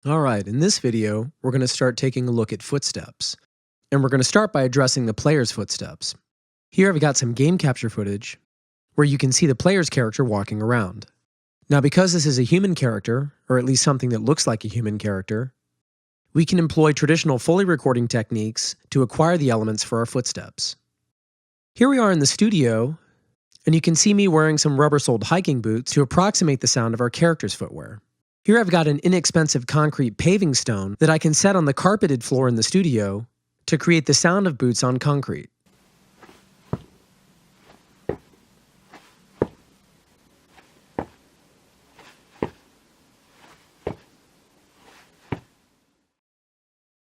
Alright, in this video, we're going to start taking a look at footsteps. And we're going to start by addressing the player's footsteps. Here I've got some game capture footage where you can see the player's character walking around. Now because this is a human character, or at least something that looks like a human character, we can employ traditional Foley recording techniques to acquire the elements for our footsteps. Here we are in the studio, and you can see me wearing some rubber-soled hiking boots to approximate the sound of our character's footwear. Here I've got an inexpensive concrete paving stone that I can set on the carpeted floor in the studio to create the sound of boots on concrete.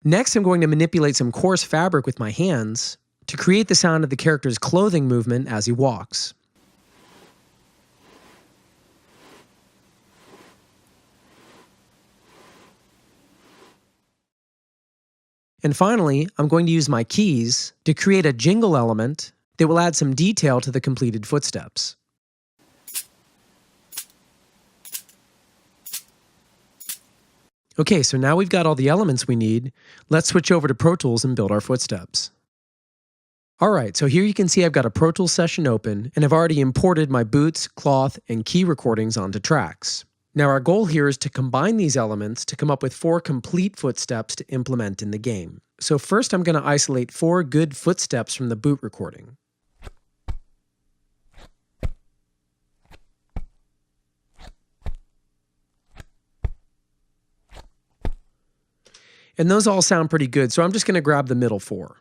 Next, I'm going to manipulate some coarse fabric with my hands to create the sound of the character's clothing movement as he walks. And finally, I'm going to use my keys to create a jingle element that will add some detail to the completed footsteps. Okay, so now we've got all the elements we need. Let's switch over to Pro Tools and build our footsteps. Alright, so here you can see I've got a Pro Tools session open, and I've already imported my boots, cloth, and key recordings onto tracks. Now our goal here is to combine these elements to come up with 4 complete footsteps to implement in the game. So first I'm going to isolate 4 good footsteps from the boot recording. And those all sound pretty good, so I'm just going to grab the middle 4.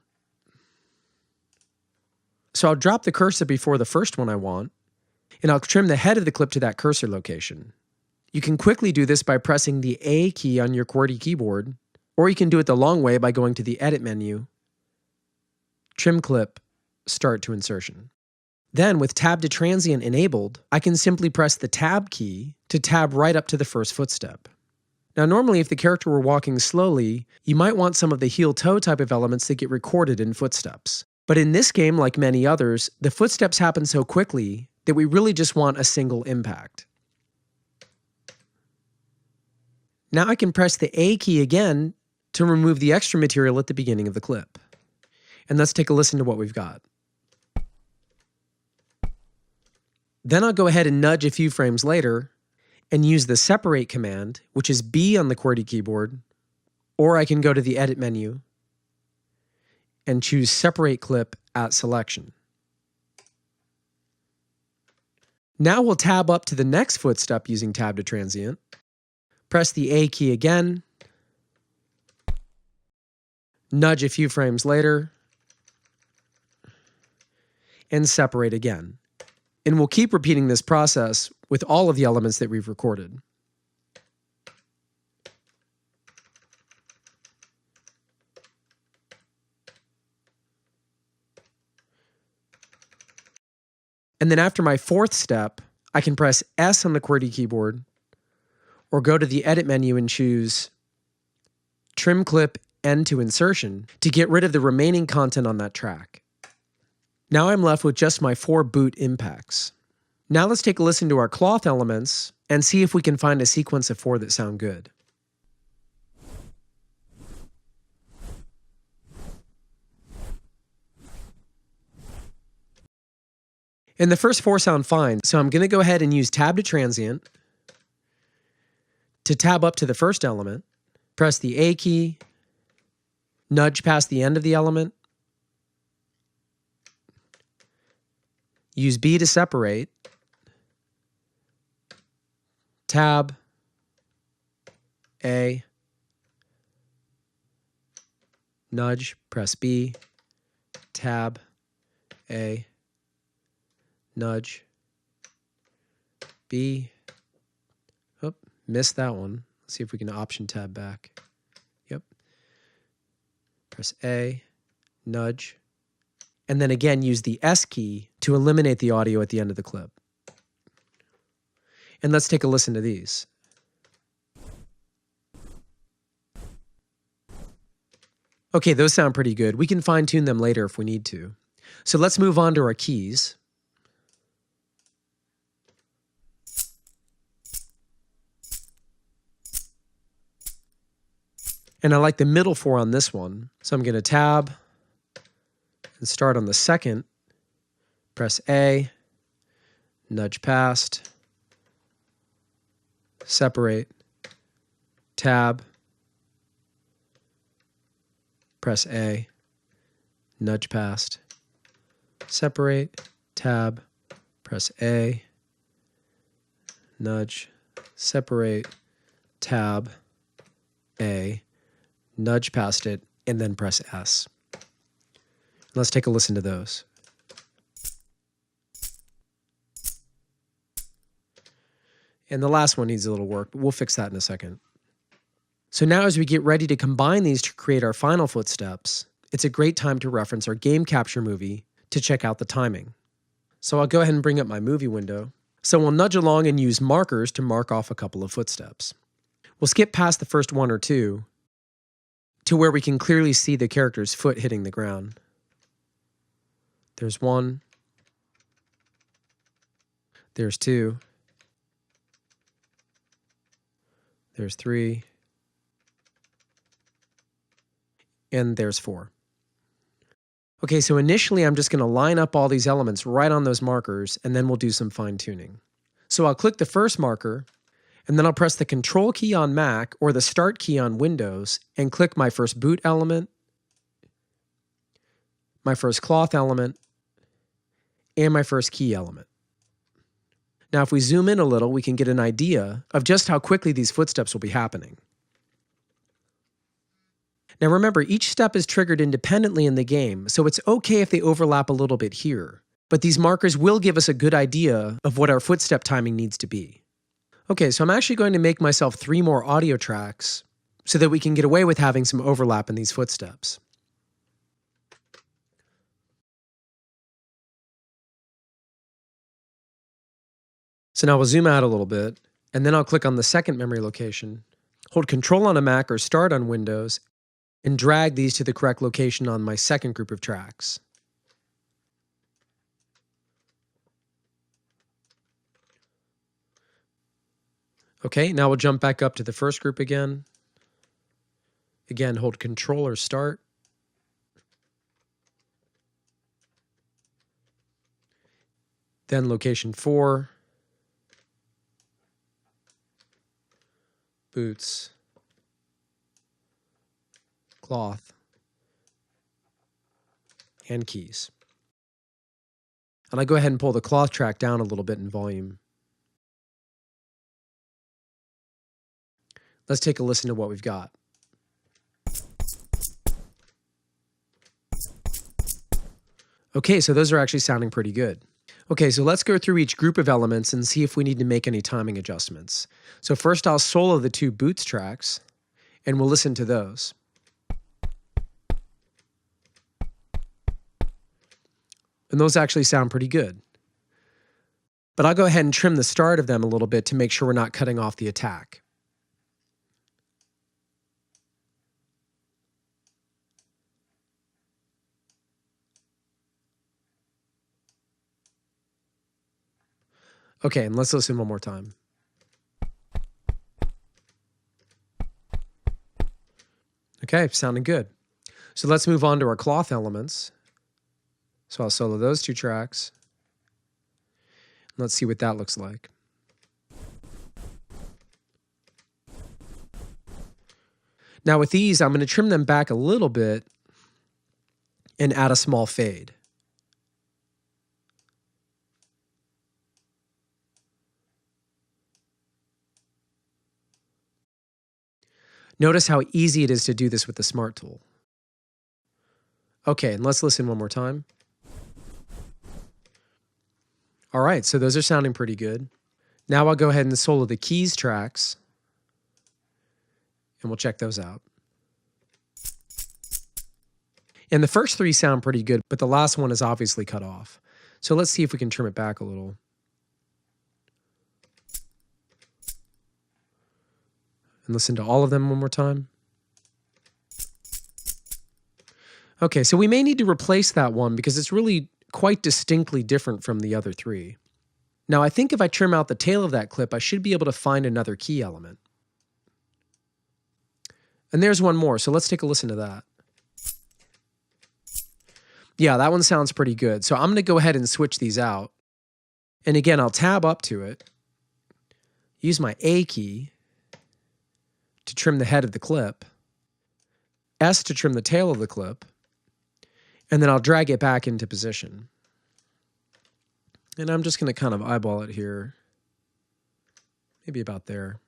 So I'll drop the cursor before the first one I want, and I'll trim the head of the clip to that cursor location. You can quickly do this by pressing the A key on your QWERTY keyboard, or you can do it the long way by going to the Edit menu, Trim Clip, Start to Insertion. Then, with Tab to Transient enabled, I can simply press the Tab key to tab right up to the first footstep. Now normally if the character were walking slowly, you might want some of the heel-toe type of elements that get recorded in footsteps. But in this game, like many others, the footsteps happen so quickly that we really just want a single impact. Now I can press the A key again to remove the extra material at the beginning of the clip. And let's take a listen to what we've got. Then I'll go ahead and nudge a few frames later and use the Separate command, which is B on the QWERTY keyboard, or I can go to the Edit menu and choose Separate Clip at Selection. Now we'll tab up to the next footstep using Tab to Transient. Press the A key again, nudge a few frames later, and separate again. And we'll keep repeating this process with all of the elements that we've recorded. And then after my 4th step, I can press S on the QWERTY keyboard, or go to the Edit menu and choose Trim Clip End to Insertion to get rid of the remaining content on that track. Now I'm left with just my 4 boot impacts. Now let's take a listen to our cloth elements and see if we can find a sequence of 4 that sound good. And the first 4 sound fine, so I'm going to go ahead and use Tab to Transient to tab up to the first element, press the A key, nudge past the end of the element, use B to separate, Tab, A, nudge, press B, Tab, A, nudge, B. Oh, missed that one. Let's see if we can Option tab back. Yep. Press A, nudge, and then again use the S key to eliminate the audio at the end of the clip. And let's take a listen to these. Okay, those sound pretty good. We can fine-tune them later if we need to. So let's move on to our keys. And I like the middle 4 on this one. So I'm going to tab and start on the second, press A, nudge past, separate, tab, press A, nudge past, separate, tab, press A, nudge, separate, tab, A, nudge past it, and then press S. Let's take a listen to those. And the last one needs a little work, but we'll fix that in a second. So now as we get ready to combine these to create our final footsteps, it's a great time to reference our game capture movie to check out the timing. So I'll go ahead and bring up my movie window. So we'll nudge along and use markers to mark off a couple of footsteps. We'll skip past the first 1 or 2 to where we can clearly see the character's foot hitting the ground. There's 1. There's 2. There's 3. And there's 4. Okay, so initially I'm just going to line up all these elements right on those markers, and then we'll do some fine tuning. So I'll click the first marker, and then I'll press the Control key on Mac or the Start key on Windows and click my first boot element, my first cloth element, and my first key element. Now if we zoom in a little, we can get an idea of just how quickly these footsteps will be happening. Now remember, each step is triggered independently in the game, so it's okay if they overlap a little bit here. But these markers will give us a good idea of what our footstep timing needs to be. Okay, so I'm actually going to make myself 3 more audio tracks so that we can get away with having some overlap in these footsteps. So now we'll zoom out a little bit, and then I'll click on the second memory location, hold Control on a Mac or Start on Windows, and drag these to the correct location on my second group of tracks. Okay, now we'll jump back up to the first group again. Again, hold Control or Start. Then location 4. Boots. Cloth. And keys. And I go ahead and pull the cloth track down a little bit in volume. Let's take a listen to what we've got. Okay, so those are actually sounding pretty good. Okay, so let's go through each group of elements and see if we need to make any timing adjustments. So first I'll solo the 2 boots tracks, and we'll listen to those. And those actually sound pretty good. But I'll go ahead and trim the start of them a little bit to make sure we're not cutting off the attack. Okay, and let's listen one more time. Okay, sounding good. So let's move on to our cloth elements. So I'll solo those 2 tracks. Let's see what that looks like. Now with these, I'm going to trim them back a little bit and add a small fade. Notice how easy it is to do this with the Smart tool. Okay, and let's listen one more time. All right, so those are sounding pretty good. Now I'll go ahead and solo the keys tracks, and we'll check those out. And the first 3 sound pretty good, but the last one is obviously cut off. So let's see if we can trim it back a little. And listen to all of them one more time. Okay, so we may need to replace that one because it's really quite distinctly different from the other 3. Now I think if I trim out the tail of that clip, I should be able to find another key element. And there's one more, so let's take a listen to that. Yeah, that one sounds pretty good. So I'm going to go ahead and switch these out. And again, I'll tab up to it, use my A key to trim the head of the clip, S to trim the tail of the clip, and then I'll drag it back into position. And I'm just going to kind of eyeball it here, maybe about there.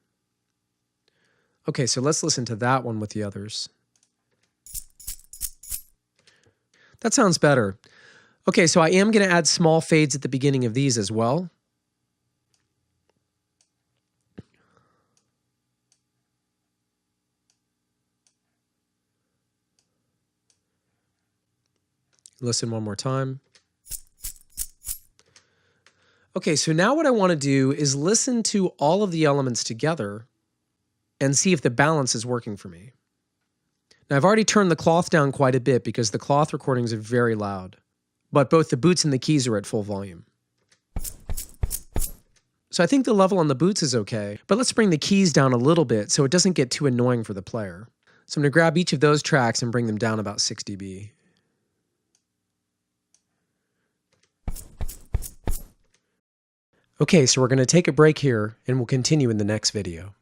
Okay, so let's listen to that one with the others. That sounds better. Okay, so I am going to add small fades at the beginning of these as well. Listen one more time. Okay, so now what I want to do is listen to all of the elements together and see if the balance is working for me. Now, I've already turned the cloth down quite a bit because the cloth recordings are very loud, but both the boots and the keys are at full volume. So I think the level on the boots is okay, but let's bring the keys down a little bit so it doesn't get too annoying for the player. So I'm going to grab each of those tracks and bring them down about 6 dB. Okay, so we're going to take a break here and we'll continue in the next video.